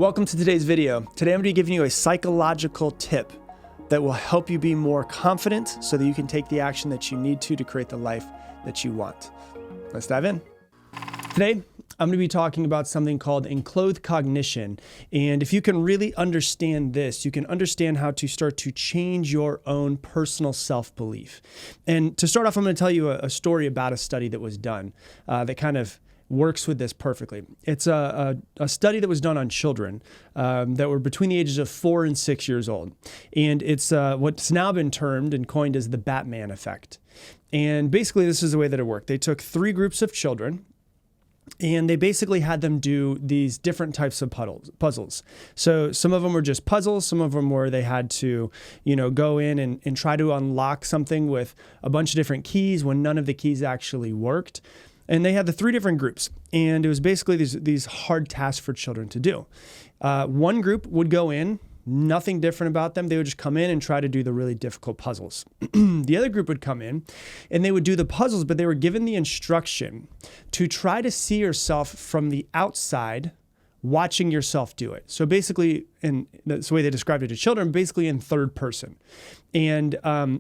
Welcome to today's video. Today I'm going to be giving you a psychological tip that will help you be more confident so that you can take the action that you need to create the life that you want. Let's dive in. Today, I'm going to be talking about something called Enclothed Cognition. And if you can really understand this, you can understand how to start to change your own personal self-belief. And to start off, I'm going to tell you a story about a study that was done that kind of works with this perfectly. It's a study that was done on children that were between the ages of 4 and 6 years old. And it's what's now been termed and coined as the Batman effect. And basically, this is the way that it worked. They took 3 groups of children, and they basically had them do these different types of puzzles. So some of them were just puzzles. Some of them were they had to, go in and try to unlock something with a bunch of different keys when none of the keys actually worked. And they had the 3 different groups. And it was basically these hard tasks for children to do. One group would go in, nothing different about them. They would just come in and try to do the really difficult puzzles. The other group would come in and they would do the puzzles, but they were given the instruction to try to see yourself from the outside, watching yourself do it. So basically, and that's the way they described it to children, basically in third person. And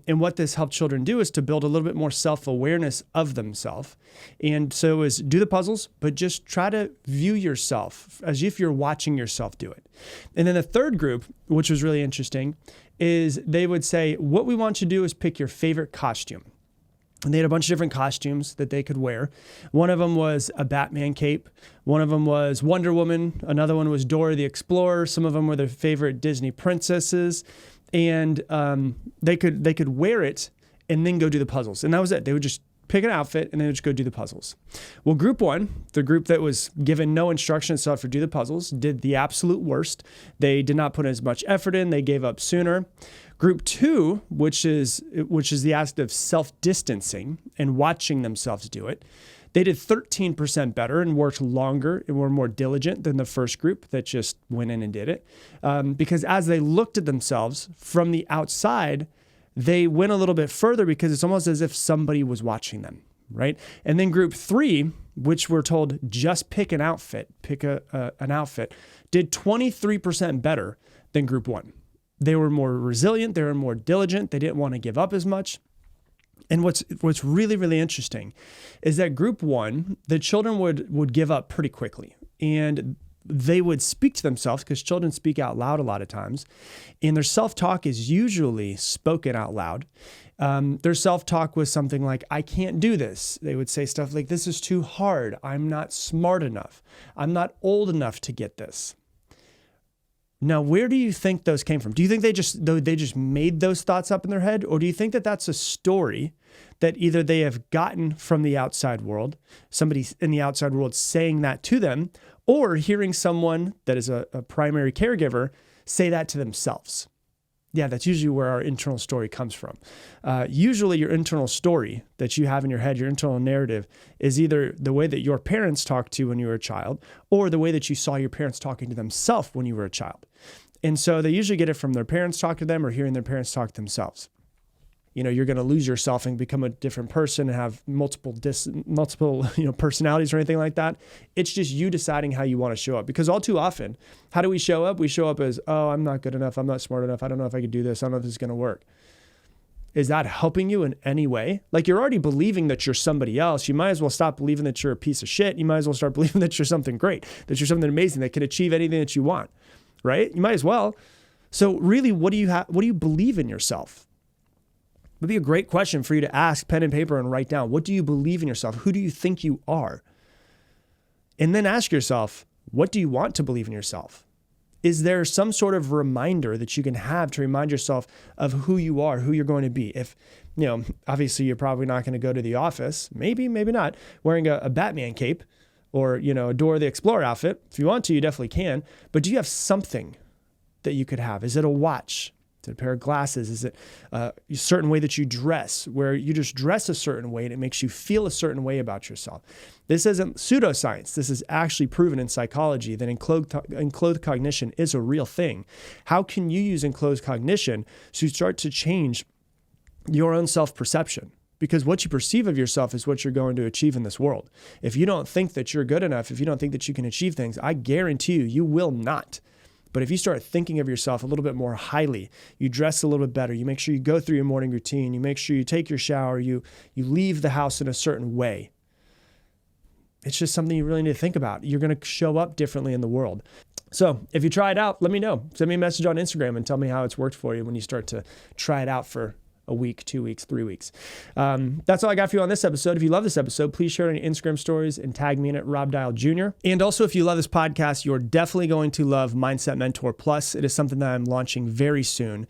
what this helped children do is to build a little bit more self-awareness of themselves. And so it was do the puzzles, but just try to view yourself as if you're watching yourself do it. And then the third group, which was really interesting, is they would say, what we want you to do is pick your favorite costume. And they had a bunch of different costumes that they could wear. One of them was a Batman cape. One of them was Wonder Woman. Another one was Dora the Explorer. Some of them were their favorite Disney princesses. And they could wear it and then go do the puzzles. And that was it. They would just pick an outfit and they would just go do the puzzles. Well, group 1, the group that was given no instruction itself to do the puzzles, did the absolute worst. They did not put as much effort in. They gave up sooner. Group 2, which is the act of self-distancing and watching themselves do it, they did 13% better and worked longer and were more diligent than the first group that just went in and did it. Because as they looked at themselves from the outside, they went a little bit further because it's almost as if somebody was watching them, right? And then group 3, which we're told just pick an outfit, an outfit, did 23% better than group 1. They were more resilient. They were more diligent. They didn't want to give up as much. And what's really, really interesting is that group 1, the children would give up pretty quickly. And they would speak to themselves because children speak out loud a lot of times. And their self-talk is usually spoken out loud. Their self-talk was something like, I can't do this. They would say stuff like, this is too hard. I'm not smart enough. I'm not old enough to get this. Now, where do you think those came from? Do you think they just made those thoughts up in their head? Or do you think that that's a story that either they have gotten from the outside world, somebody in the outside world saying that to them, or hearing someone that is a primary caregiver say that to themselves? Yeah, that's usually where our internal story comes from. Usually your internal story that you have in your head, your internal narrative, is either the way that your parents talked to you when you were a child or the way that you saw your parents talking to themselves when you were a child. And so they usually get it from their parents talk to them or hearing their parents talk to themselves. You're going to lose yourself and become a different person and have multiple personalities or anything like that. It's just you deciding how you want to show up. Because all too often, how do we show up? We show up as, oh, I'm not good enough. I'm not smart enough. I don't know if I could do this. I don't know if this is going to work. Is that helping you in any way? Like, you're already believing that you're somebody else. You might as well stop believing that you're a piece of shit. You might as well start believing that you're something great, that you're something amazing, that can achieve anything that you want, right? You might as well. So really, what do you believe in yourself? Would be a great question for you to ask, pen and paper, and write down. What do you believe in yourself? Who do you think you are? And then ask yourself, what do you want to believe in yourself? Is there some sort of reminder that you can have to remind yourself of who you are, who you're going to be? If, obviously you're probably not going to go to the office, maybe not, wearing a Batman cape or, a Dora the Explorer outfit. If you want to, you definitely can. But do you have something that you could have? Is it a watch? Is it a pair of glasses? Is it a certain way that you dress, where you just dress a certain way and it makes you feel a certain way about yourself? This isn't pseudoscience. This is actually proven in psychology that enclothed cognition is a real thing. How can you use enclothed cognition to start to change your own self-perception? because what you perceive of yourself is what you're going to achieve in this world. If you don't think that you're good enough, if you don't think that you can achieve things, I guarantee you will not. But if you start thinking of yourself a little bit more highly, you dress a little bit better, you make sure you go through your morning routine, you make sure you take your shower, you leave the house in a certain way. It's just something you really need to think about. You're going to show up differently in the world. So if you try it out, let me know. Send me a message on Instagram and tell me how it's worked for you when you start to try it out for a week, 2 weeks, 3 weeks. That's all I got for you on this episode. If you love this episode, please share it on your Instagram stories and tag me in it, Rob Dial Jr. And also, if you love this podcast, you're definitely going to love Mindset Mentor Plus. It is something that I'm launching very soon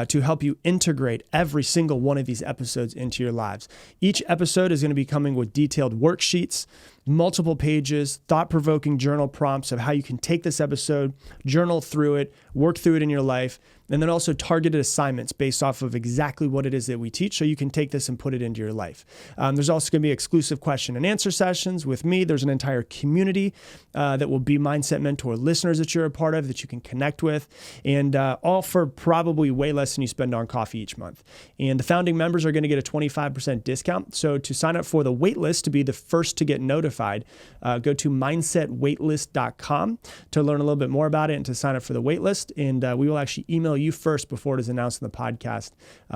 to help you integrate every single one of these episodes into your lives. Each episode is going to be coming with detailed worksheets, multiple pages, thought-provoking journal prompts of how you can take this episode, journal through it, work through it in your life, and then also targeted assignments based off of exactly what it is that we teach, so you can take this and put it into your life. There's also going to be exclusive question and answer sessions with me. There's an entire community that will be Mindset Mentor listeners that you're a part of, that you can connect with, and all for probably way less than you spend on coffee each month. And the founding members are going to get a 25% discount. So to sign up for the waitlist, to be the first to get notified, go to mindsetwaitlist.com to learn a little bit more about it and to sign up for the waitlist. And we will actually email you first before it is announced in the podcast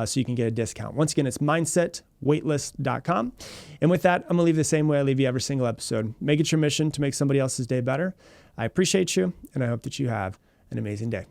so you can get a discount. Once again, it's mindsetwaitlist.com. And with that, I'm going to leave the same way I leave you every single episode. Make it your mission to make somebody else's day better. I appreciate you, and I hope that you have an amazing day.